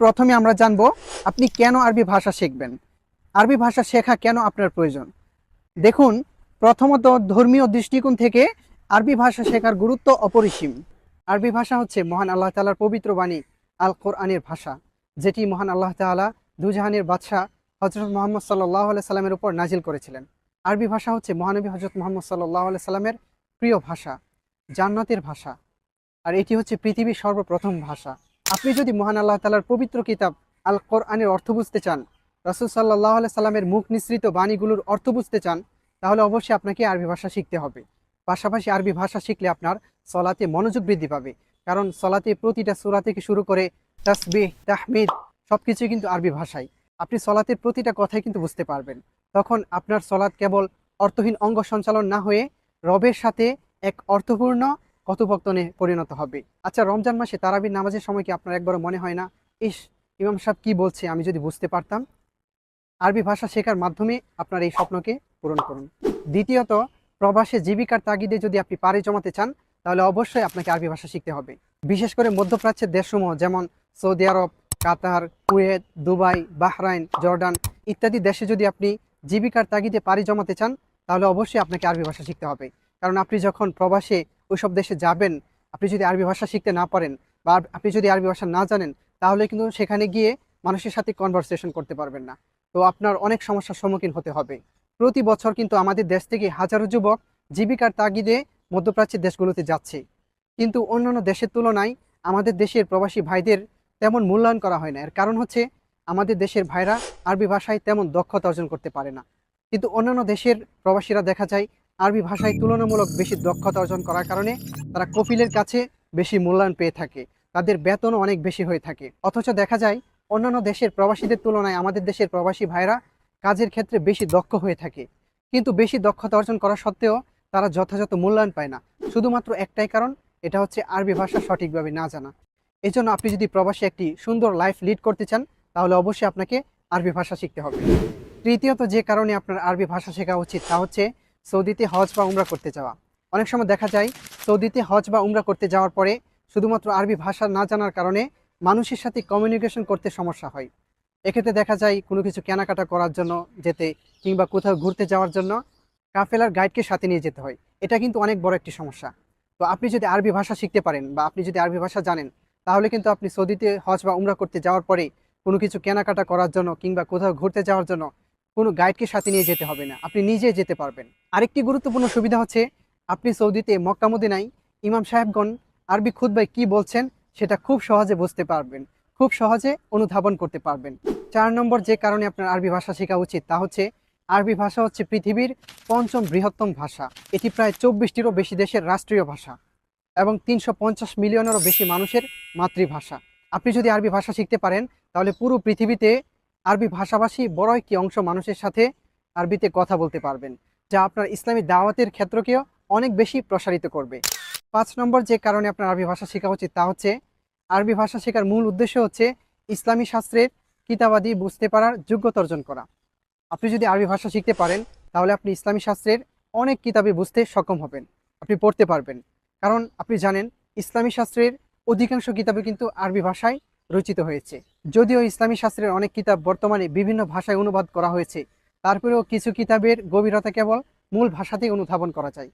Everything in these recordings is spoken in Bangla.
প্রথমে আমরা জানবো আপনি কেন আরবি ভাষা শিখবেন, আরবি ভাষা শেখা কেন আপনার প্রয়োজন। দেখুন, প্রথমত ধর্মীয় দৃষ্টিকোণ থেকে আরবি ভাষা শেখার গুরুত্ব অপরিসীম। আরবি ভাষা হচ্ছে মহান আল্লাহ তাআলার পবিত্র বাণী আল কোরআনের ভাষা, যেটি মহান আল্লাহ তাআলা দুজাহানের বাদশাহ হযরত মুহাম্মদ সাল্লাল্লাহু আলাইহি সাল্লামের উপর নাজিল করেছিলেন। আরবি ভাষা হচ্ছে মহানবী হযরত মুহাম্মদ সাল্লাল্লাহু আলাইহি সাল্লামের প্রিয় ভাষা, জান্নাতের ভাষা, আর এটি হচ্ছে পৃথিবীর সর্বপ্রথম ভাষা। আপনি যদি মহান আল্লাহ তাআলার পবিত্র কিতাব আল কোরআনের অর্থ বুঝতে চান, রাসূল সাল্লাল্লাহু আলাইহি সাল্লামের মুখ নিঃসৃত বাণীগুলোর অর্থ বুঝতে চান, তাহলে অবশ্যই আপনাকে আরবি ভাষা শিখতে হবে। পাশাপাশি আরবি ভাষা শিখলে আপনার সলাতে মনোযোগ বৃদ্ধি পাবে, কারণ সলাতে প্রতিটা সূরা থেকে শুরু করে তাসবিহ, তাহমিদ সবকিছু কিন্তু আরবি ভাষায়। আপনি সলাতের প্রতিটা কথাই কিন্তু বুঝতে পারবেন। তখন আপনার সলাত কেবল অর্থহীন অঙ্গ সঞ্চালন না হয়ে রবের সাথে এক অর্থপূর্ণ কথোপকথনে পরিণত হবে। আচ্ছা, রমজান মাসে তারাবির নামাজের সময় কি আপনার একবারও মনে হয় না, ইস, ইমাম সাহেব কি বলছে আমি যদি বুঝতে পারতাম? আরবি ভাষা শেখার মাধ্যমে আপনার এই স্বপ্নকে পূরণ করুন। দ্বিতীয়ত, প্রবাসে জীবিকার তাগিদে যদি আপনি পাড়ি জমাতে চান, তাহলে অবশ্যই আপনাকে আরবি ভাষা শিখতে হবে। বিশেষ করে মধ্যপ্রাচ্যের দেশসমূহ যেমন সৌদি আরব, কাতার, কুয়েত, দুবাই, বাহরাইন, জর্ডান ইত্যাদি দেশে যদি আপনি জীবিকার তাগিদে পাড়ি জমাতে চান, তাহলে অবশ্যই আপনাকে আরবি ভাষা শিখতে হবে। কারণ আপনি যখন প্রবাসে ওইসব দেশে যাবেন, আপনি যদি আরবি ভাষা শিখতে না পারেন বা আপনি যদি আরবি ভাষা না জানেন, তাহলে কিন্তু সেখানে গিয়ে মানুষের সাথে কনভারসেশন করতে পারবেন না। তো আপনার অনেক সমস্যার সম্মুখীন হতে হবে। প্রতি বছর কিন্তু আমাদের দেশ থেকে হাজারো যুবক জীবিকার তাগিদে মধ্যপ্রাচ্যের দেশগুলোতে যাচ্ছে, কিন্তু অন্যান্য দেশের তুলনায় আমাদের দেশের প্রবাসী ভাইদের তেমন মূল্যায়ন করা হয় না। এর কারণ হচ্ছে আমাদের দেশের ভাইরা আরবি ভাষায় তেমন দক্ষতা অর্জন করতে পারে না, কিন্তু অন্যান্য দেশের প্রবাসীরা দেখা যায় আরবি ভাষায় তুলনামূলক বেশি দক্ষতা অর্জন করার কারণে তারা কফিলের কাছে বেশি মূল্যায়ন পেয়ে থাকে, তাদের বেতনও অনেক বেশি হয়ে থাকে। অথচ দেখা যায় অন্যান্য দেশের প্রবাসীদের তুলনায় আমাদের দেশের প্রবাসী ভাইরা কাজের ক্ষেত্রে বেশি দক্ষ হয়ে থাকে, কিন্তু বেশি দক্ষতা অর্জন করা সত্ত্বেও তারা যথাযথ মূল্যায়ন পায় না। শুধুমাত্র একটাই কারণ, এটা হচ্ছে আরবি ভাষা সঠিকভাবে না জানা। এই জন্য আপনি যদি প্রবাসে একটি সুন্দর লাইফ লিড করতে চান, তাহলে অবশ্যই আপনাকে আরবি ভাষা শিখতে হবে। তৃতীয়ত যে কারণে আপনার আরবি ভাষা শেখা উচিত, তা হচ্ছে সৌদিতে হজ বা উমরা করতে যাওয়া। অনেক সময় দেখা যায় সৌদিতে হজ বা উমরা করতে যাওয়ার পরে শুধুমাত্র আরবি ভাষা না জানার কারণে মানুষের সাথে কমিউনিকেশন করতে সমস্যা হয়। এক্ষেত্রে দেখা যায় কোনো কিছু কেনাকাটা করার জন্য যেতে কিংবা কোথাও ঘুরতে যাওয়ার জন্য কাফেলার গাইডকে সাথে নিয়ে যেতে হয়। এটা কিন্তু অনেক বড় একটি সমস্যা। তো আপনি যদি আরবি ভাষা শিখতে পারেন বা আপনি যদি আরবি ভাষা জানেন, তাহলে কিন্তু আপনি সৌদিতে হজ বা উমরা করতে যাওয়ার পরে কোনো কিছু কেনাকাটা করার জন্য কিংবা কোথাও ঘুরতে যাওয়ার জন্য কোনো গাইডকে সাথে নিয়ে যেতে হবে না, আপনি নিজে যেতে পারবেন। আরেকটি গুরুত্বপূর্ণ সুবিধা হচ্ছে আপনি সৌদিতে মক্কা মদিনায় ইমাম সাহেবগণ আরবি খুতবায় কি বলছেন সেটা খুব সহজে বুঝতে পারবেন, খুব সহজে অনুধাবন করতে পারবেন। 4 নম্বর যে কারণে আপনার আরবি ভাষা শেখা উচিত, তা হচ্ছে আরবি ভাষা হচ্ছে পৃথিবীর 5ম বৃহত্তম ভাষা। এটি প্রায় 24টিরও বেশি দেশের রাষ্ট্রীয় ভাষা এবং 350 মিলিয়নেরও বেশি মানুষের মাতৃভাষা। আপনি যদি আরবি ভাষা শিখতে পারেন, তাহলে পুরো পৃথিবীতে আরবি ভাষাভাষী বড় একটি অংশ মানুষের সাথে আরবিতে কথা বলতে পারবেন, যা আপনার ইসলামী দাওয়াতের ক্ষেত্রকেও অনেক বেশি প্রসারিত করবে। 5 নম্বর যে কারণে আপনার আরবি ভাষা শেখা উচিত, তা হচ্ছে আরবি ভাষা শেখার মূল উদ্দেশ্য হচ্ছে ইসলামী শাস্ত্রের কিতাবাদি বুঝতে পারার যোগ্যতা অর্জন করা। আপনি যদি আরবি ভাষা শিখতে পারেন, তাহলে আপনি ইসলামী শাস্ত্রের অনেক কিতাবই বুঝতে সক্ষম হবেন, আপনি পড়তে পারবেন। কারণ আপনি জানেন ইসলামী শাস্ত্রের অধিকাংশ কিতাবই কিন্তু আরবি ভাষায় রচিত হয়েছে। যদিও ইসলামী শাস্ত্রের অনেক কিতাব বর্তমানে বিভিন্ন ভাষায় অনুবাদ করা হয়েছে, তারপরেও কিছু কিতাবের গভীরতা কেবল মূল ভাষাতেই অনুধাবন করা যায়।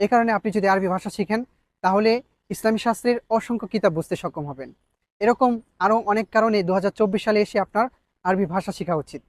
এ কারণে আপনি যদি আরবি ভাষা শিখেন, তাহলে ইসলামী শাস্ত্রের অসংখ্য কিতাব বুঝতে সক্ষম হবেন। এরকম আরও অনেক কারণে 2024 সালে এসে আপনার আরবি ভাষা শেখা উচিত।